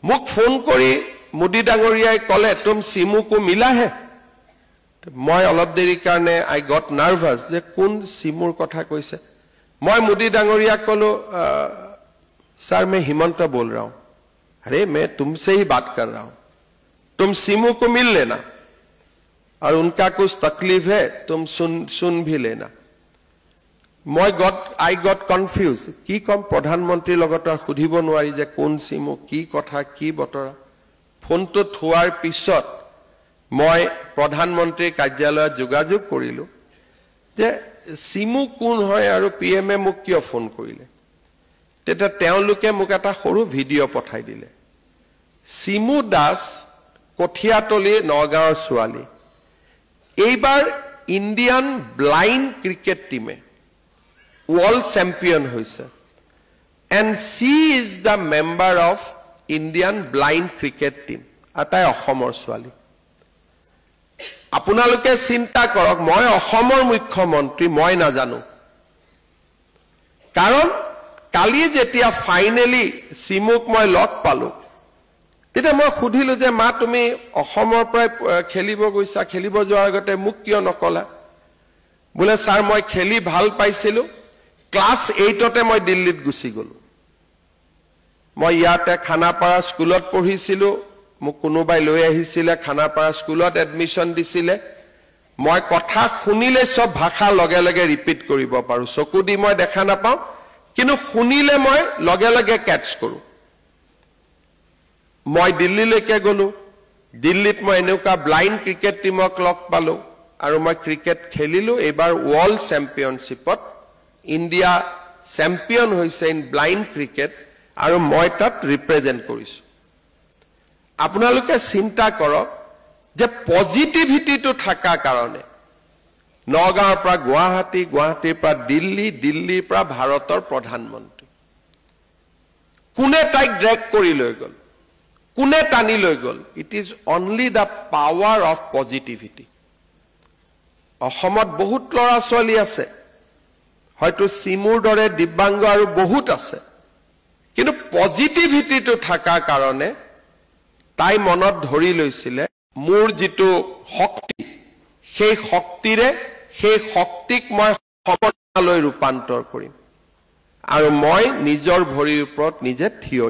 मुख फोन करी मोदी डांगरियाई कले तुम सिमु को मिला है मैं अलग देरी कारणे आई गॉट नार्भास जे कोन सिमुर कथा कइसे मैं मोदी डांगरिया कलो सर मैं हिमंत बोल रहा हूं अरे मैं तुमसे ही बात कर रहा हूं तुम सिमु को मिल लेना और उनका कुछ तकलीफ है तुम सुन भी लेना I got confused की कम प्रधानमंत्री लगत सुधिब नोवारी जे कोन सिमु की कथा की बतरा फोन तो थुआर पिছত मैं प्रधानमंत्री कार्यालय जोगाजोग करिलो जे सिमु कोन হয় আৰু পিএমএ মোক কিয় ফোন কৰিলে তেটা তেওঁলোকে মোক এটা সৰু ভিডিও পঠাই দিলে সিমু দাস কঠিয়াতলি নগাঁৱৰ ছোৱালী এইবাৰ ইন্ডিয়ান ব্লাইন্ড ক্ৰিকেট টিমে वर्ल्ड चैंपियन होइसे and she is the member of Indian blind cricket team আটাই অসমৰ ছোৱালী আপোনালোকে চিন্তা কৰক মই অসমৰ মুখ্যমন্ত্ৰী মই না জানো কাৰণ কালি যেতিয়া ফাইনালি সিমুক মই লগ পালো তেতে মই খুধিলো যে মা তুমি অসমৰ পৰা খেলিব গৈছা খেলিব যোৱাৰ আগতে মোক কিয় নকলা বোলে স্যাৰ মই খেলি ভাল পাইছিলো क्लास 8 मैं दिल्ली गुसी गलो मैं इते खानापारा स्कूलत पढ़िसिलो मुक कोनोबाई লৈ আহিছিলে खानापारा स्कूलत एडमिशन दिसिले मैं कथा शुनिले सब भाषा लगे लगे रिपीट करिब पारो चकु दि मैं देखा ना पाऊं किन्तु शुनिले मैं लगे लगे कैच करूं मैं दिल्ली लेके गलो दिल्लीत मैं एनुका ब्लाइंड क्रिकेट टीमक लग पालो और मैं क्रिकेट खेलिलो एबार वर्ल्ड चैंपियनशिपत इंडिया चैंपियन होइसे इन ब्लाइंड क्रिकेट और मैं तक रिप्रेजेंट करिसु आपनालोके चिंता करक जे पॉजिटिविटी तो थाका कारणे नगाँवर পৰা गुवाहाटी गुवाहाटीर পৰা दिल्ली दिल्लीर পৰা भारतर प्रधानमंत्री कोने ताइक ड्रैग करि লৈ गल कोने टानी লৈ गल it is only the power of positivity অসমত बहुत लड़ा ছোৱালী আছে হয়তো সিমুৰ দৰে দিব্যাংগ আৰু বহুত আছে কিন্তু পজিটিভিটি তো থাকা কাৰণে তাই মনত ধৰি লৈছিলে মোৰ যেটো শক্তি সেই শক্তিৰে সেই শক্তিক মই সফলতালৈ ৰূপান্তৰ কৰিম আৰু মই নিজৰ ভৰিৰ ওপৰত নিজে থিয়